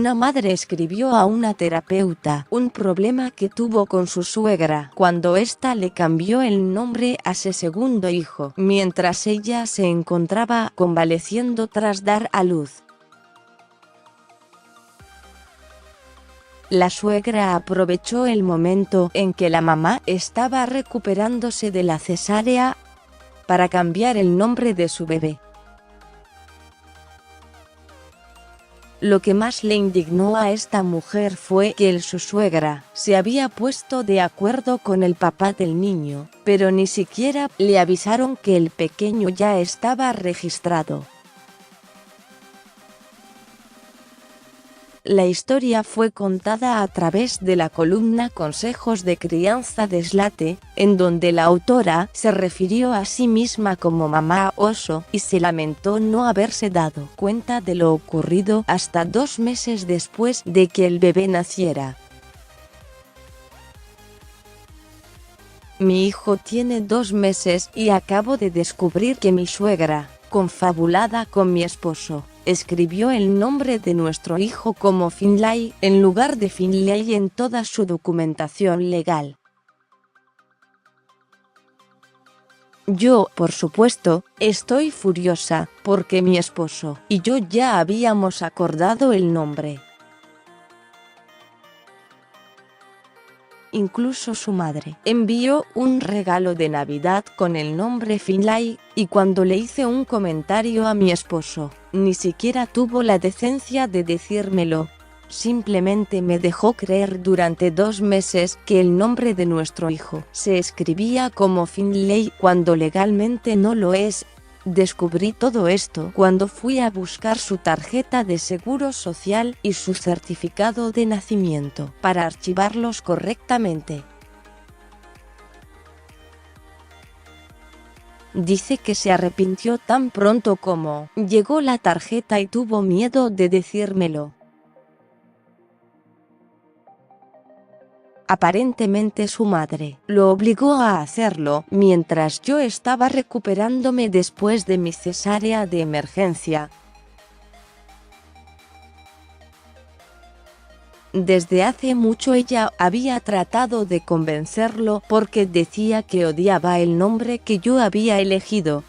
Una madre escribió a una terapeuta un problema que tuvo con su suegra cuando ésta le cambió el nombre a su segundo hijo, mientras ella se encontraba convaleciendo tras dar a luz. La suegra aprovechó el momento en que la mamá estaba recuperándose de la cesárea para cambiar el nombre de su bebé. Lo que más le indignó a esta mujer fue que su suegra se había puesto de acuerdo con el papá del niño, pero ni siquiera le avisaron que el pequeño ya estaba registrado. La historia fue contada a través de la columna Consejos de crianza de Slate, en donde la autora se refirió a sí misma como mamá oso y se lamentó no haberse dado cuenta de lo ocurrido hasta 2 meses después de que el bebé naciera. Mi hijo tiene 2 meses y acabo de descubrir que mi suegra, confabulada con mi esposo, escribió el nombre de nuestro hijo como Finlay en lugar de Finley en toda su documentación legal. Yo, por supuesto, estoy furiosa, porque mi esposo y yo ya habíamos acordado el nombre. Incluso su madre envió un regalo de Navidad con el nombre Finlay, y cuando le hice un comentario a mi esposo, ni siquiera tuvo la decencia de decírmelo. Simplemente me dejó creer durante 2 meses que el nombre de nuestro hijo se escribía como Finlay cuando legalmente no lo es. Descubrí todo esto cuando fui a buscar su tarjeta de seguro social y su certificado de nacimiento para archivarlos correctamente. Dice que se arrepintió tan pronto como llegó la tarjeta y tuvo miedo de decírmelo. Aparentemente su madre lo obligó a hacerlo mientras yo estaba recuperándome después de mi cesárea de emergencia. Desde hace mucho ella había tratado de convencerlo porque decía que odiaba el nombre que yo había elegido.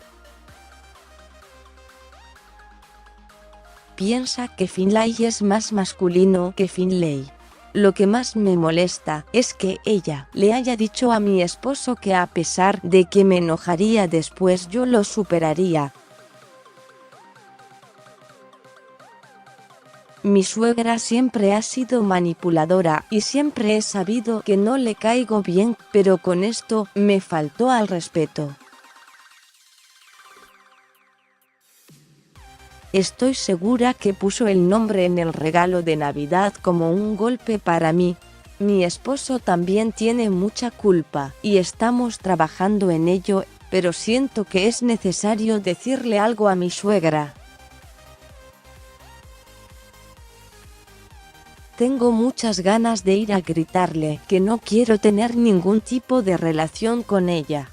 Piensa que Finlay es más masculino que Finlay. Lo que más me molesta es que ella le haya dicho a mi esposo que a pesar de que me enojaría después yo lo superaría. Mi suegra siempre ha sido manipuladora y siempre he sabido que no le caigo bien, pero con esto me faltó al respeto. Estoy segura que puso el nombre en el regalo de Navidad como un golpe para mí. Mi esposo también tiene mucha culpa y estamos trabajando en ello, pero siento que es necesario decirle algo a mi suegra. Tengo muchas ganas de ir a gritarle que no quiero tener ningún tipo de relación con ella.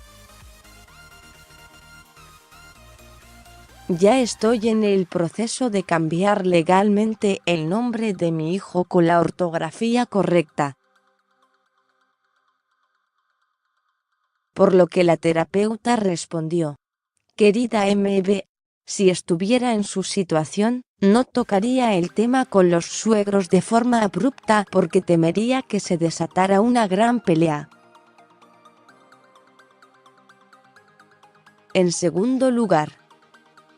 Ya estoy en el proceso de cambiar legalmente el nombre de mi hijo con la ortografía correcta. Por lo que la terapeuta respondió: querida MB, si estuviera en su situación, no tocaría el tema con los suegros de forma abrupta porque temería que se desatara una gran pelea. En segundo lugar,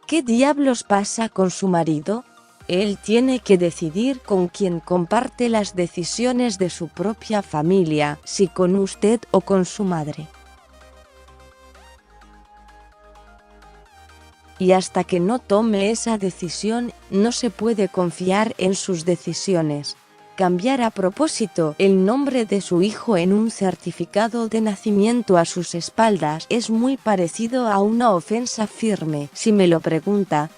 ¿qué diablos pasa con su marido? Él tiene que decidir con quién comparte las decisiones de su propia familia, si con usted o con su madre. Y hasta que no tome esa decisión, no se puede confiar en sus decisiones. Cambiar a propósito el nombre de su hijo en un certificado de nacimiento a sus espaldas es muy parecido a una ofensa firme, si me lo pregunta.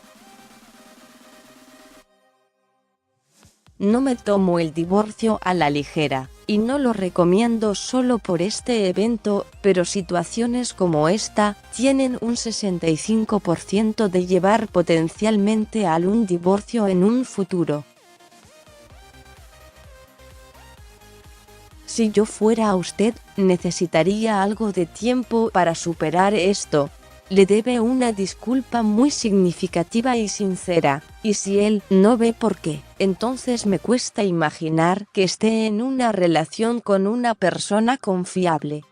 No me tomo el divorcio a la ligera, y no lo recomiendo solo por este evento, pero situaciones como esta tienen un 65% de llevar potencialmente a un divorcio en un futuro. Si yo fuera usted, necesitaría algo de tiempo para superar esto. Le debe una disculpa muy significativa y sincera, y si él no ve por qué, entonces me cuesta imaginar que esté en una relación con una persona confiable.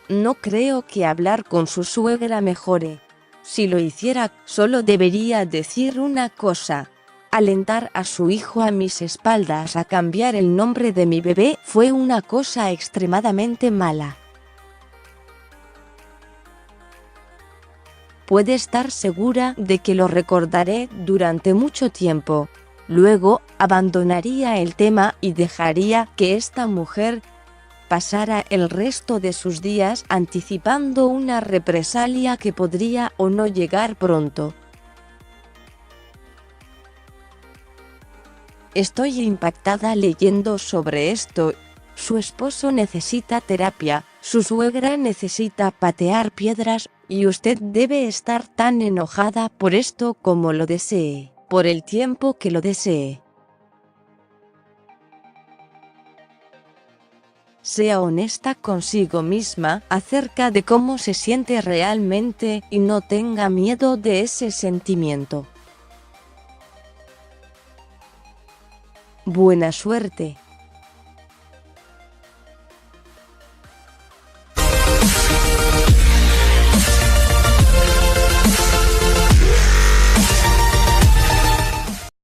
No creo que hablar con su suegra mejore. Si lo hiciera, solo debería decir una cosa. Alentar a su hijo a mis espaldas a cambiar el nombre de mi bebé fue una cosa extremadamente mala. Puede estar segura de que lo recordaré durante mucho tiempo. Luego, abandonaría el tema y dejaría que esta mujer pasara el resto de sus días anticipando una represalia que podría o no llegar pronto. Estoy impactada leyendo sobre esto. Su esposo necesita terapia, su suegra necesita patear piedras, y usted debe estar tan enojada por esto como lo desee, por el tiempo que lo desee. Sea honesta consigo misma acerca de cómo se siente realmente y no tenga miedo de ese sentimiento. Buena suerte.